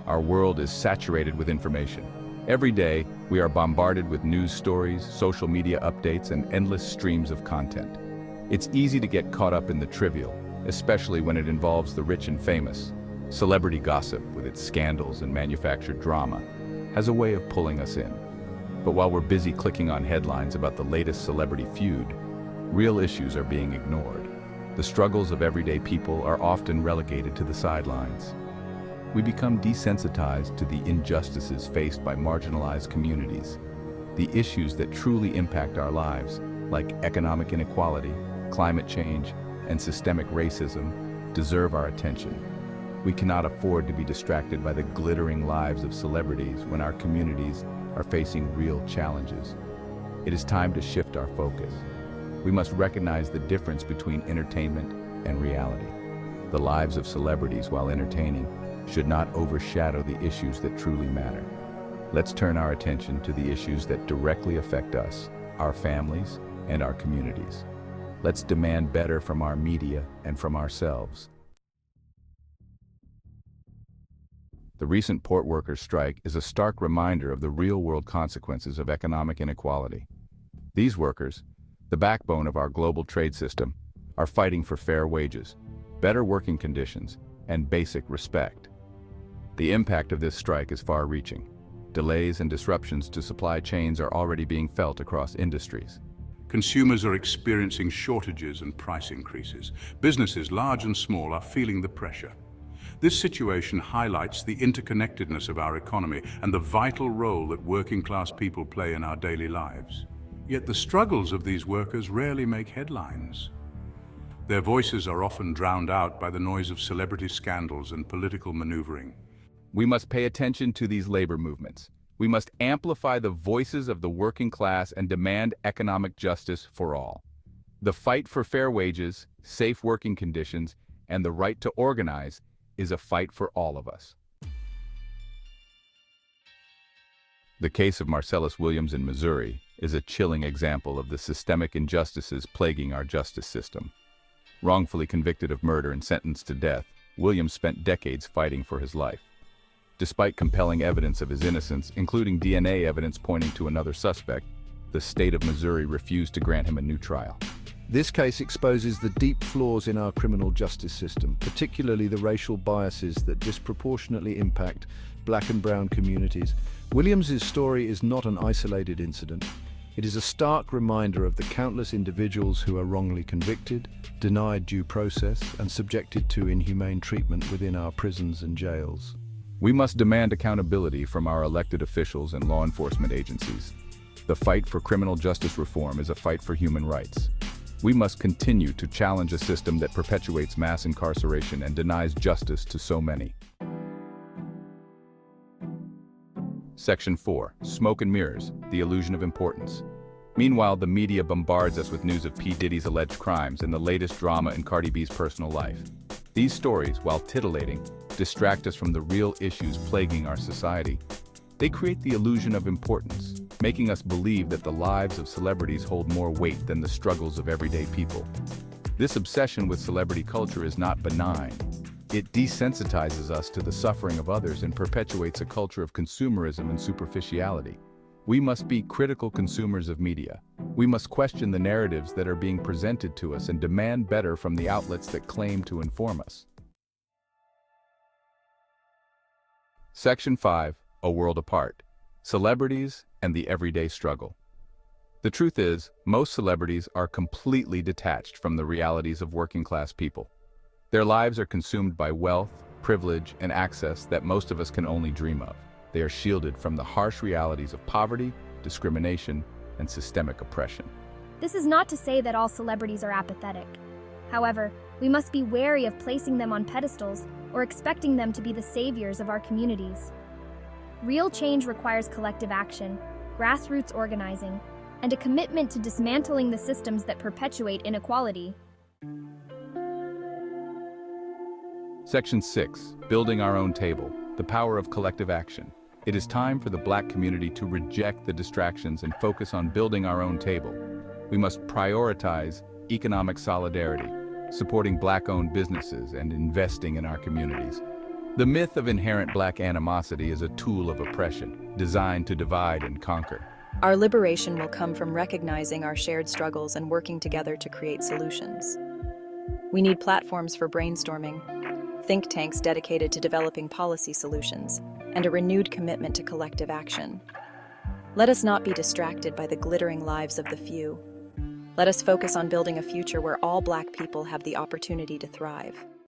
Our world is saturated with information. Every day, we are bombarded with news stories, social media updates, and endless streams of content. It's easy to get caught up in the trivial, especially when it involves the rich and famous. Celebrity gossip, with its scandals and manufactured drama, has a way of pulling us in. But while we're busy clicking on headlines about the latest celebrity feud, real issues are being ignored. The struggles of everyday people are often relegated to the sidelines. We become desensitized to the injustices faced by marginalized communities. The issues that truly impact our lives, like economic inequality, climate change, and systemic racism, deserve our attention. We cannot afford to be distracted by the glittering lives of celebrities when our communities are facing real challenges. It is time to shift our focus. We must recognize the difference between entertainment and reality. The lives of celebrities, while entertaining, should not overshadow the issues that truly matter. Let's turn our attention to the issues that directly affect us, our families, and our communities. Let's demand better from our media and from ourselves. The recent port workers' strike is a stark reminder of the real-world consequences of economic inequality. These workers, the backbone of our global trade system, are fighting for fair wages, better working conditions, and basic respect. The impact of this strike is far-reaching. Delays and disruptions to supply chains are already being felt across industries. Consumers are experiencing shortages and price increases. Businesses, large and small, are feeling the pressure. This situation highlights the interconnectedness of our economy and the vital role that working-class people play in our daily lives. Yet the struggles of these workers rarely make headlines. Their voices are often drowned out by the noise of celebrity scandals and political maneuvering. We must pay attention to these labor movements. We must amplify the voices of the working class and demand economic justice for all. The fight for fair wages, safe working conditions, and the right to organize is a fight for all of us. The case of Marcellus Williams in Missouri is a chilling example of the systemic injustices plaguing our justice system. Wrongfully convicted of murder and sentenced to death, Williams spent decades fighting for his life. Despite compelling evidence of his innocence, including DNA evidence pointing to another suspect, the state of Missouri refused to grant him a new trial. This case exposes the deep flaws in our criminal justice system, particularly the racial biases that disproportionately impact Black and brown communities. Williams's story is not an isolated incident. It is a stark reminder of the countless individuals who are wrongly convicted, denied due process, and subjected to inhumane treatment within our prisons and jails. We must demand accountability from our elected officials and law enforcement agencies. The fight for criminal justice reform is a fight for human rights. We must continue to challenge a system that perpetuates mass incarceration and denies justice to so many. Section 4. Smoke and mirrors, the illusion of importance. Meanwhile, the media bombards us with news of P. Diddy's alleged crimes and the latest drama in Cardi B's personal life. These stories, while titillating, distract us from the real issues plaguing our society. They create the illusion of importance, making us believe that the lives of celebrities hold more weight than the struggles of everyday people. This obsession with celebrity culture is not benign. It desensitizes us to the suffering of others and perpetuates a culture of consumerism and superficiality. We must be critical consumers of media. We must question the narratives that are being presented to us and demand better from the outlets that claim to inform us. Section 5. A World Apart. Celebrities and the Everyday Struggle. The truth is, most celebrities are completely detached from the realities of working-class people. Their lives are consumed by wealth, privilege, and access that most of us can only dream of. They are shielded from the harsh realities of poverty, discrimination, and systemic oppression. This is not to say that all celebrities are apathetic. However, we must be wary of placing them on pedestals or expecting them to be the saviors of our communities. Real change requires collective action, grassroots organizing, and a commitment to dismantling the systems that perpetuate inequality. Section 6. Building our own table, the power of collective action. It is time for the Black community to reject the distractions and focus on building our own table. We must prioritize economic solidarity, supporting Black-owned businesses and investing in our communities. The myth of inherent black animosity is a tool of oppression, designed to divide and conquer. Our liberation will come from recognizing our shared struggles and working together to create solutions. We need platforms for brainstorming, think tanks dedicated to developing policy solutions, and a renewed commitment to collective action. Let us not be distracted by the glittering lives of the few. Let us focus on building a future where all Black people have the opportunity to thrive.